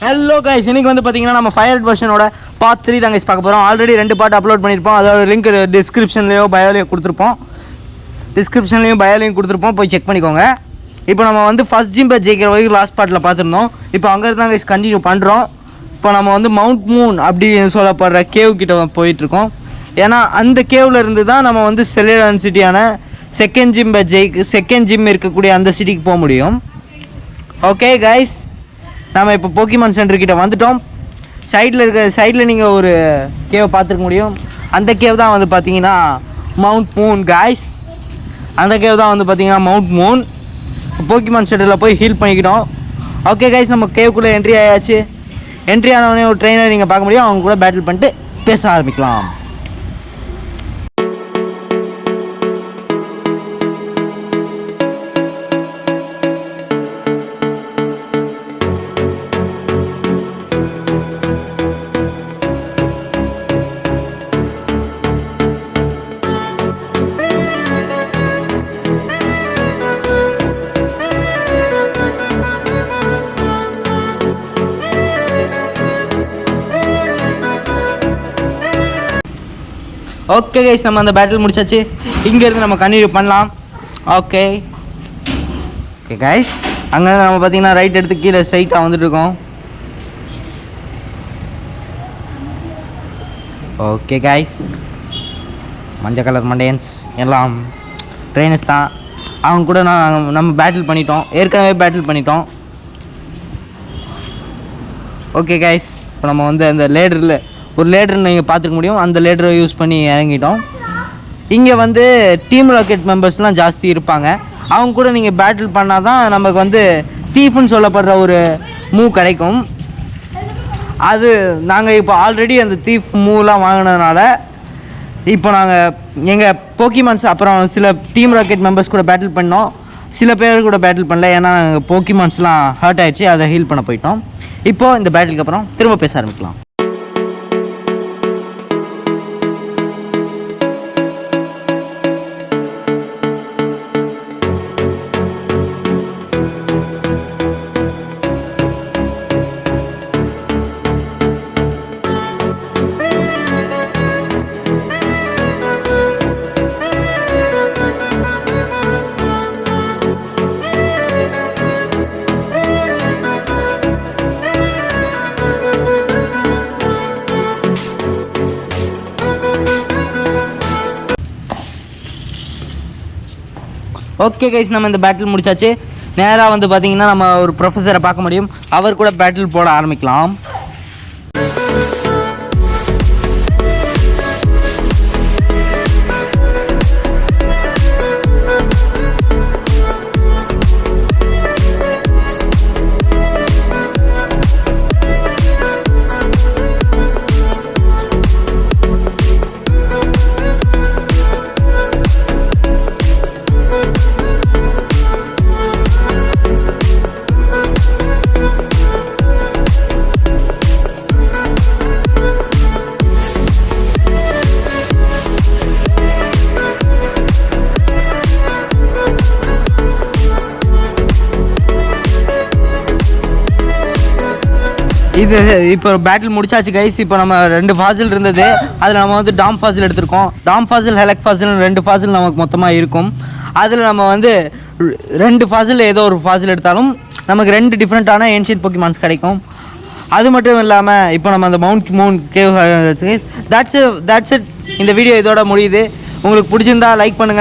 Hello guys, இன்னைக்கு வந்து பார்த்தீங்கன்னா நம்ம ஃபயர் வெர்ஷனோட பார்ட் 3 தான் கைஸ் பார்க்க போகிறோம். ஆல்ரெடி 2 பார்ட் அப்லோட் பண்ணியிருப்போம். அதோட லிங்க் டிஸ்கிரிப்ஷன்லேயோ பயோலையும் கொடுத்துருப்போம். போய் செக் பண்ணிக்கோங்க. இப்போ நம்ம வந்து ஃபர்ஸ்ட் ஜிம்பை ஜெயிக்கிற வரைக்கும் லாஸ்ட் பார்ட்டில் பார்த்துருந்தோம். இப்போ அங்கே இருந்தால் கைஸ் கண்டினியூ பண்ணுறோம். இப்போ நம்ம வந்து மவுண்ட் மூன் அப்படி சொல்லப்படுற கேவ் கிட்ட போயிட்டுருக்கோம். ஏன்னா அந்த கேவில் இருந்து தான் நம்ம வந்து செலியன் சிட்டியான செகண்ட் ஜிம் இருக்கக்கூடிய அந்த சிட்டிக்கு போக முடியும். ஓகே கைஸ், நம்ம இப்போ போக்கிமான் சென்டர்கிட்ட வந்துட்டோம். சைடில் நீங்கள் ஒரு கேவ் பார்த்துருக்க முடியும். அந்த கேவ் தான் வந்து பார்த்தீங்கன்னா மவுண்ட் மூன் கைஸ். அந்த கேவ் தான் வந்து பார்த்தீங்கன்னா மவுண்ட் மூன். போக்கிமான் சென்டரில் போய் ஹீல் பண்ணிக்கிட்டோம். ஓகே கைஸ், நம்ம கேவுக்குள்ளே என்ட்ரி ஆயாச்சு. என்ட்ரி ஆனவொடனே ஒரு ட்ரெயினர் நீங்கள் பார்க்க முடியும். அவங்க கூட பேட்டில் பண்ணிட்டு பேச ஆரம்பிக்கலாம். ஓகே கைஸ், நம்ம அந்த பேட்டில் முடிச்சாச்சு. இங்கேருந்து நம்ம கண்டினியூ பண்ணலாம். ஓகே கைஸ், அங்கேருந்து நம்ம பார்த்தீங்கன்னா ரைட் எடுத்து கீழே ஸ்ட்ரைட்டாக வந்துட்டுருக்கோம். ஓகே கைஸ், மஞ்சள் கலர் மண்டேன்ஸ் எல்லாம் ட்ரெயினர்ஸ் தான். அவங்க கூட நம்ம பேட்டில் பண்ணிட்டோம். ஏற்கனவே பேட்டில் பண்ணிட்டோம். ஓகே கைஸ், இப்போ நம்ம வந்து அந்த ஒரு லேடர் நீங்கள் பார்த்துக்க முடியும். அந்த லேடரை யூஸ் பண்ணி இறங்கிட்டோம். இங்கே வந்து டீம் ராக்கெட் மெம்பர்ஸ்லாம் ஜாஸ்தி இருப்பாங்க. அவங்க கூட நீங்கள் பேட்டில் பண்ணால் தான் நமக்கு வந்து தீஃப்னு சொல்லப்படுற ஒரு மூவ் கிடைக்கும். அது நாங்கள் இப்போ ஆல்ரெடி அந்த தீஃப் மூவ்லாம் வாங்கினதுனால இப்போ நாங்கள் எங்கள் போக்கிமான்ஸ் அப்புறம் சில டீம் ராக்கெட் மெம்பர்ஸ் கூட பேட்டில் பண்ணோம். சில பேர் கூட பேட்டில் பண்ணல. ஏன்னா நாங்கள் போக்கிமான்ஸ்லாம் ஹர்ட் ஆகிடுச்சு. அதை ஹீல் பண்ண போயிட்டோம். இப்போது இந்த பேட்டிலுக்கு அப்புறம் திரும்ப பேச ஆரம்பிக்கலாம். ஓகே கைஸ், நம்ம இந்த பேட்டில் முடிச்சாச்சு. நேராக வந்து பார்த்தீங்கன்னா நம்ம ஒரு ப்ரொஃபஸரை பார்க்க முடியும். அவர் கூட பேட்டில் போட ஆரம்பிக்கலாம். இது இப்போ பேட்டில் முடிச்சாச்சு கைஸ். இப்போ நம்ம 2 ஃபாசில் இருந்தது. அதில் நம்ம வந்து டாம் ஃபாசில் எடுத்திருக்கோம். டாம் ஃபாசில், ஹெலக் ஃபாசில் 2 ஃபாசில் நமக்கு மொத்தமாக இருக்கும். அதில் நம்ம வந்து 2 ஃபாசில் ஏதோ ஒரு ஃபாசில் எடுத்தாலும் நமக்கு 2 டிஃப்ரெண்ட்டான ஏன்ஷியன்ட் போக்கிமான்ஸ் கிடைக்கும். அது மட்டும் இல்லாமல் இப்போ நம்ம அந்த mount moon cave that's it. இந்த வீடியோ இதோட முடியுது. உங்களுக்கு பிடிச்சிருந்தா லைக் பண்ணுங்கள்.